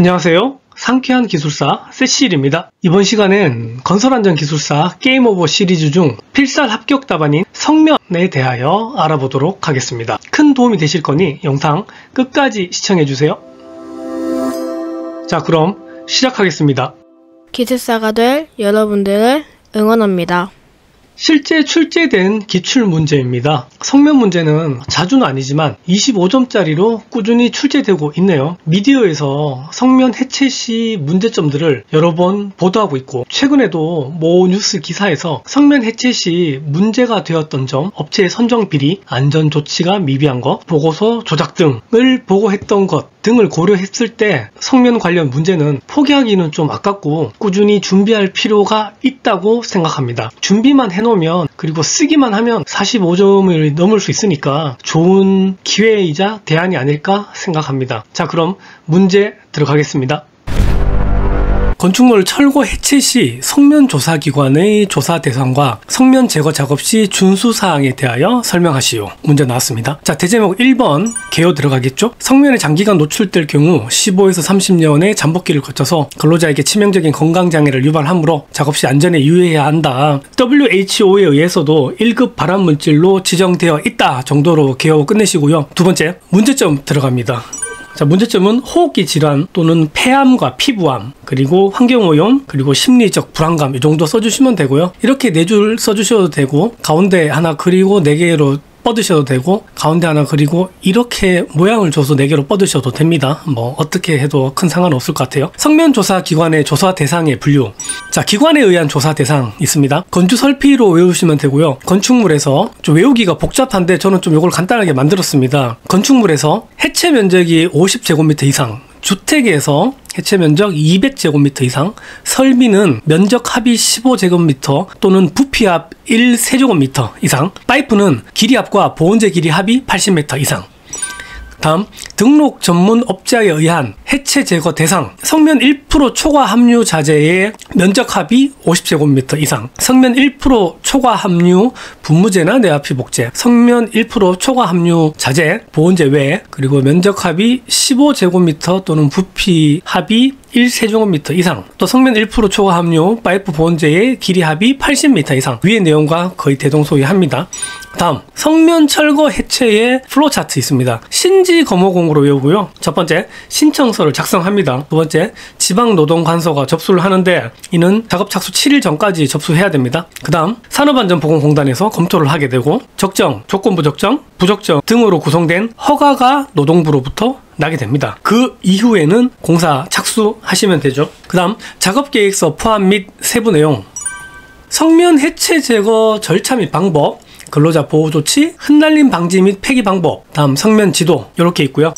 안녕하세요. 상쾌한 기술사 세시일입니다. 이번 시간엔 건설안전기술사 게임오버 시리즈 중 필살 합격 답안인 성면에 대하여 알아보도록 하겠습니다. 큰 도움이 되실 거니 영상 끝까지 시청해주세요. 자, 그럼 시작하겠습니다. 기술사가 될 여러분들을 응원합니다. 실제 출제된 기출문제입니다. 성면 문제는 자주는 아니지만 25점짜리로 꾸준히 출제되고 있네요. 미디어에서 성면 해체 시 문제점들을 여러 번 보도하고 있고, 최근에도 모 뉴스 기사에서 성면 해체 시 문제가 되었던 점, 업체의 선정 비리, 안전 조치가 미비한 것, 보고서 조작 등을 보고했던 것 등을 고려했을 때 성면 관련 문제는 포기하기는 좀 아깝고 꾸준히 준비할 필요가 있다고 생각합니다. 준비만 해놓으면, 그리고 쓰기만 하면 45점을 넘을 수 있으니까 좋은 기회이자 대안이 아닐까 생각합니다. 자, 그럼 문제 들어가겠습니다. 건축물 철거 해체 시 성면 조사기관의 조사 대상과 성면 제거 작업 시 준수사항에 대하여 설명하시오. 문제 나왔습니다. 자, 대제목 1번 개요 들어가겠죠? 성면에 장기간 노출될 경우 15에서 30년의 잠복기를 거쳐서 근로자에게 치명적인 건강장애를 유발하므로 작업 시 안전에 유의해야 한다. WHO에 의해서도 1급 발암물질로 지정되어 있다 정도로 개요 끝내시고요. 두 번째 문제점 들어갑니다. 자, 문제점은 호흡기 질환 또는 폐암과 피부암, 그리고 환경오염, 그리고 심리적 불안감, 이 정도 써주시면 되고요. 이렇게 4줄 써주셔도 되고, 가운데 하나 그리고 4개로 뻗으셔도 되고, 가운데 하나 그리고 이렇게 모양을 줘서 4개로 뻗으셔도 됩니다. 뭐 어떻게 해도 큰 상관 없을 것 같아요. 성면 조사 기관의 조사 대상의 분류. 자, 기관에 의한 조사 대상 있습니다. 건축 설피로 외우시면 되고요. 건축물에서 좀 외우기가 복잡한데 저는 좀 이걸 간단하게 만들었습니다. 건축물에서 해체 면적이 50제곱미터 이상, 주택에서 해체 면적 200제곱미터 이상, 설비는 면적 합이 15제곱미터 또는 부피 합 1세제곱미터 이상, 파이프는 길이 합과 보온재 길이 합이 80m 이상. 다음, 등록 전문 업자에 의한 해체 제거 대상, 성면 1% 초과 함유 자재의 면적 합이 50제곱미터 이상, 성면 1% 초과 함유 분무제나 내화피 복제, 성면 1% 초과 함유 자재 보온재 외, 그리고 면적 합이 15제곱미터 또는 부피 합이 1세제곱미터 이상, 또 성면 1% 초과 함유 파이프 보온재의 길이 합이 80m 이상. 위의 내용과 거의 대동소이합니다. 다음, 성면 철거 해체의 플로우 차트 있습니다. 신지 검호공으로 외우고요. 첫 번째, 신청서를 작성합니다. 두 번째, 지방노동관서가 접수를 하는데 이는 작업 착수 7일 전까지 접수해야 됩니다. 그 다음, 산업안전보건공단에서 검토를 하게 되고, 적정, 조건부 적정, 부적정 등으로 구성된 허가가 노동부로부터 나게 됩니다. 그 이후에는 공사 착수하시면 되죠. 그 다음, 작업계획서 포함 및 세부 내용, 성면 해체 제거 절차 및 방법, 근로자 보호조치, 흩날림 방지 및 폐기 방법, 다음 성면 지도 이렇게 있고요.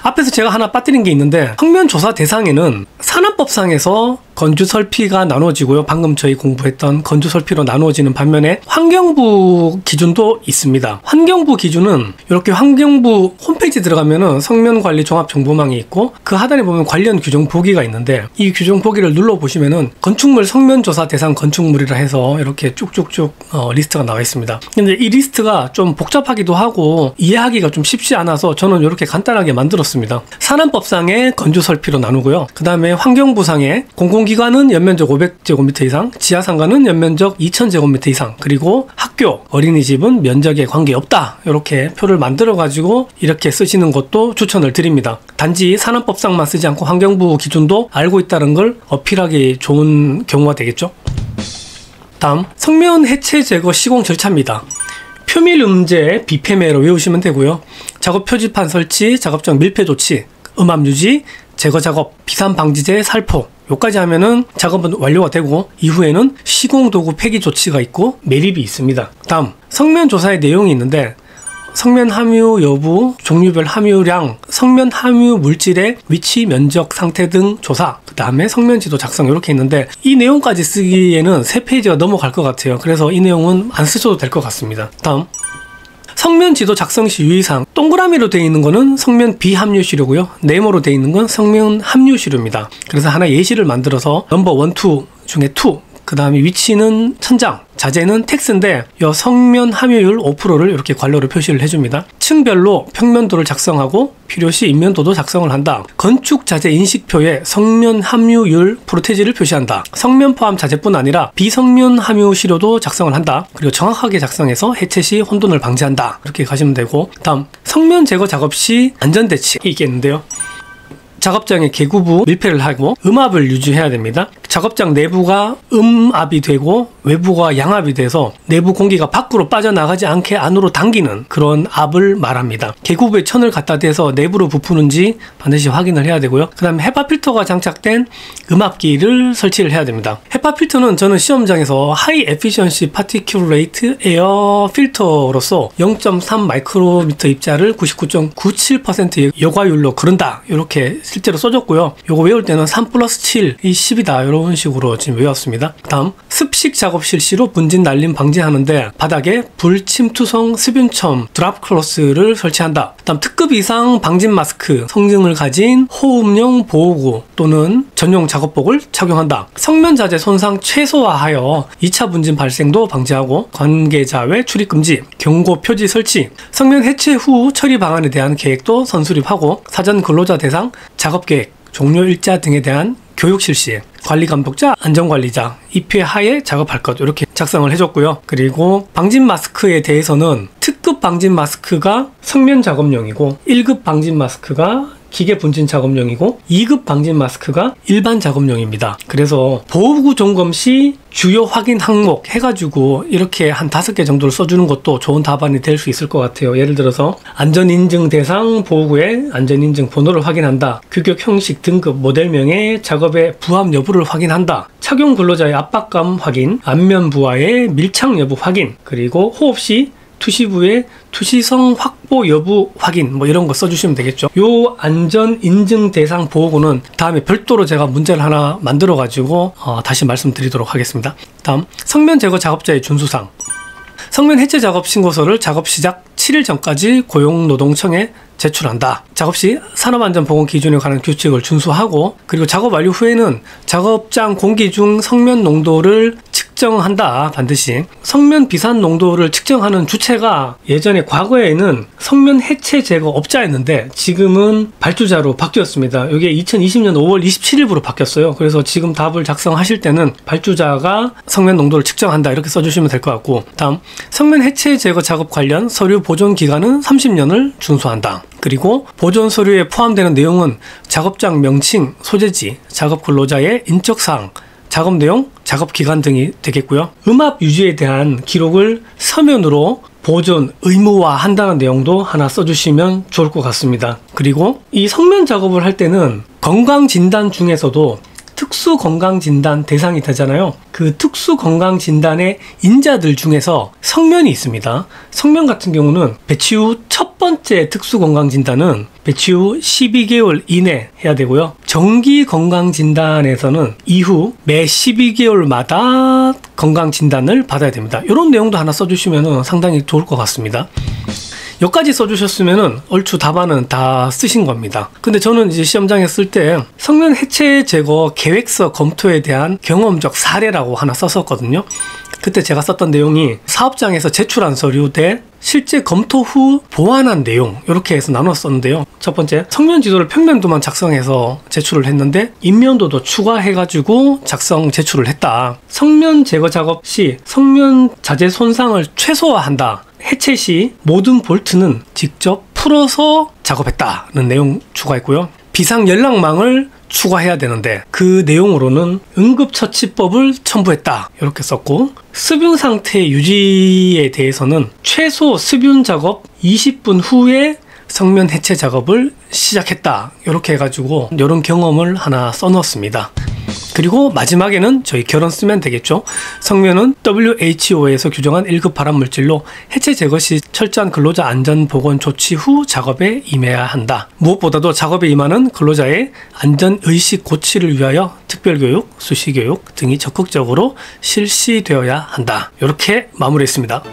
앞에서 제가 하나 빠뜨린 게 있는데, 성면 조사 대상에는 산업법상에서 건주설피가 나눠지고요. 방금 저희 공부했던 건주설피로 나누어지는 반면에 환경부 기준도 있습니다. 환경부 기준은 이렇게 환경부 홈페이지 들어가면은 성면관리 종합정보망이 있고, 그 하단에 보면 관련 규정 보기가 있는데, 이 규정 보기를 눌러보시면은 건축물 성면조사 대상 건축물이라 해서 이렇게 쭉쭉쭉 리스트가 나와 있습니다. 근데 이 리스트가 좀 복잡하기도 하고 이해하기가 좀 쉽지 않아서 저는 이렇게 간단하게 만들었습니다. 산업법상의 건주설피로 나누고요. 그 다음에 환경부상의 공공기관은 연면적 500제곱미터 이상, 지하상가는 연면적 2000제곱미터 이상, 그리고 학교, 어린이집은 면적에 관계없다. 이렇게 표를 만들어 가지고 이렇게 쓰시는 것도 추천을 드립니다. 단지 산업법상만 쓰지 않고 환경부 기준도 알고 있다는 걸 어필하기 좋은 경우가 되겠죠. 다음, 성면 해체 제거 시공 절차입니다. 표밀음제 비폐매로 외우시면 되고요. 작업 표지판 설치, 작업장 밀폐 조치, 음압 유지, 제거 작업, 비산 방지제 살포, 요까지 하면은 작업은 완료가 되고, 이후에는 시공도구 폐기 조치가 있고 매립이 있습니다. 다음, 성면 조사의 내용이 있는데, 성면 함유 여부, 종류별 함유량, 성면 함유 물질의 위치, 면적, 상태 등 조사, 그 다음에 성면 지도 작성 이렇게 있는데, 이 내용까지 쓰기에는 3페이지가 넘어갈 것 같아요. 그래서 이 내용은 안 쓰셔도 될 것 같습니다. 다음, 성면 지도 작성 시 유의사항, 동그라미로 되어 있는 거는 성면 비함유 시료고요. 네모로 되어 있는 건 성면 함유 시료입니다. 그래서 하나 예시를 만들어서 넘버 1, 2 중에 2, 그 다음에 위치는 천장, 자재는 텍스인데 이 성면 함유율 5%를 이렇게 관로로 표시를 해줍니다. 층별로 평면도를 작성하고 필요시 인면도도 작성을 한다. 건축 자재 인식표에 성면 함유율 프로테지를 표시한다. 성면 포함 자재뿐 아니라 비성면 함유 시료도 작성을 한다. 그리고 정확하게 작성해서 해체 시 혼돈을 방지한다. 이렇게 가시면 되고, 다음 성면 제거 작업 시 안전대책이 있겠는데요. 작업장의 개구부 밀폐를 하고 음압을 유지해야 됩니다. 작업장 내부가 음압이 되고 외부가 양압이 돼서 내부 공기가 밖으로 빠져나가지 않게 안으로 당기는 그런 압을 말합니다. 개구부에 천을 갖다 대서 내부로 부푸는지 반드시 확인을 해야 되고요. 그 다음에 헤파 필터가 장착된 음압기를 설치를 해야 됩니다. 헤파 필터는 저는 시험장에서 하이 에피션시 파티큘레이트 에어 필터로서 0.3 마이크로미터 입자를 99.97%의 여과율로 그른다. 이렇게 실제로 써줬고요. 요거 외울 때는 3 플러스 7이 10이다. 이런 식으로 지금 외웠습니다. 다음 습식 작업 실시로 분진 날림 방지하는데 바닥에 불침투성 습윤첨 드랍 클로스를 설치한다. 다음 특급 이상 방진 마스크 성능을 가진 호흡용 보호구 또는 전용 작업복을 착용한다. 성면 자재 손상 최소화하여 2차 분진 발생도 방지하고 관계자 외 출입 금지, 경고 표지 설치, 성면 해체 후 처리 방안에 대한 계획도 선수립하고 사전 근로자 대상 작업 계획, 종료 일자 등에 대한 교육 실시, 관리 감독자, 안전관리자, 입회 하에 작업할 것 이렇게 작성을 해줬고요. 그리고 방진 마스크에 대해서는 특급 방진 마스크가 성면 작업용이고 1급 방진 마스크가 기계 분진 작업용이고 2급 방진 마스크가 일반 작업용입니다. 그래서 보호구 점검 시 주요 확인 항목 해가지고 이렇게 한 5개 정도를 써주는 것도 좋은 답안이 될 수 있을 것 같아요. 예를 들어서 안전인증 대상 보호구의 안전인증 번호를 확인한다. 규격 형식 등급 모델명의 작업의 부합 여부를 확인한다. 착용 근로자의 압박감 확인, 안면 부하의 밀착 여부 확인, 그리고 호흡 시 투시부의 투시성 확보 여부 확인 뭐 이런 거 써주시면 되겠죠. 요 안전 인증 대상 보호구는 다음에 별도로 제가 문제를 하나 만들어 가지고 다시 말씀드리도록 하겠습니다. 다음 성면 제거 작업자의 준수사항. 성면 해체 작업 신고서를 작업 시작 7일 전까지 고용노동청에 제출한다. 작업 시 산업안전보건 기준에 관한 규칙을 준수하고, 그리고 작업 완료 후에는 작업장 공기 중 성면 농도를 측정한다. 반드시 성면 비산 농도를 측정하는 주체가 예전에 과거에는 성면 해체 제거 업자였는데 지금은 발주자로 바뀌었습니다. 이게 2020년 5월 27일부로 바뀌었어요. 그래서 지금 답을 작성하실 때는 발주자가 성면 농도를 측정한다 이렇게 써주시면 될 것 같고, 다음 성면 해체 제거 작업 관련 서류 보존 기간은 30년을 준수한다. 그리고 보존 서류에 포함되는 내용은 작업장 명칭, 소재지, 작업 근로자의 인적사항, 작업 내용, 작업 기간 등이 되겠고요. 음압 유지에 대한 기록을 서면으로 보존 의무화한다는 내용도 하나 써주시면 좋을 것 같습니다. 그리고 이 성면 작업을 할 때는 건강진단 중에서도 특수건강진단 대상이 되잖아요. 그 특수건강진단의 인자들 중에서 성면이 있습니다. 성면 같은 경우는 배치 후 첫 번째 특수건강진단은 배치 후 12개월 이내 해야 되고요. 정기건강진단에서는 이후 매 12개월마다 건강진단을 받아야 됩니다. 이런 내용도 하나 써주시면 상당히 좋을 것 같습니다. 여기까지 써주셨으면은 얼추 답안은 다 쓰신 겁니다. 근데 저는 이제 시험장에 쓸 때 성면 해체 제거 계획서 검토에 대한 경험적 사례라고 하나 썼었거든요. 그때 제가 썼던 내용이 사업장에서 제출한 서류 대 실제 검토 후 보완한 내용 이렇게 해서 나눴었는데요. 첫 번째, 성면 지도를 평면도만 작성해서 제출을 했는데 인면도도 추가해가지고 제출을 했다. 성면 제거 작업 시 성면 자재 손상을 최소화한다. 해체 시 모든 볼트는 직접 풀어서 작업했다는 내용 추가했고요. 비상 연락망을 추가해야 되는데 그 내용으로는 응급처치법을 첨부했다 이렇게 썼고, 습윤 상태 유지에 대해서는 최소 습윤 작업 20분 후에 성면 해체 작업을 시작했다 이렇게 해가지고 이런 경험을 하나 써놓았습니다. 그리고 마지막에는 저희 결론 쓰면 되겠죠. 성면은 WHO에서 규정한 1급 발암물질로 해체 제거 시 철저한 근로자 안전보건 조치 후 작업에 임해야 한다. 무엇보다도 작업에 임하는 근로자의 안전의식 고취를 위하여 특별교육, 수시교육 등이 적극적으로 실시되어야 한다. 이렇게 마무리했습니다.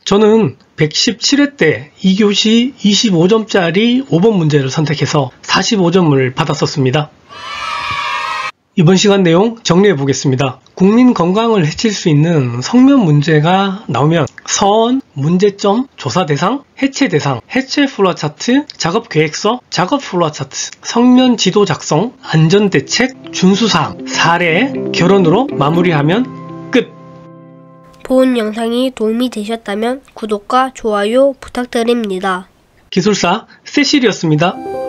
저는 117회 때 2교시 25점짜리 5번 문제를 선택해서 45점을 받았었습니다. 이번 시간 내용 정리해 보겠습니다. 국민 건강을 해칠 수 있는 성면 문제가 나오면 서원, 문제점, 조사 대상, 해체 대상, 해체 플로어 차트, 작업 계획서, 작업 플로어 차트, 성면 지도 작성, 안전 대책, 준수사항, 사례, 결론으로 마무리하면 끝. 본 영상이 도움이 되셨다면 구독과 좋아요 부탁드립니다. 기술사 세실이었습니다.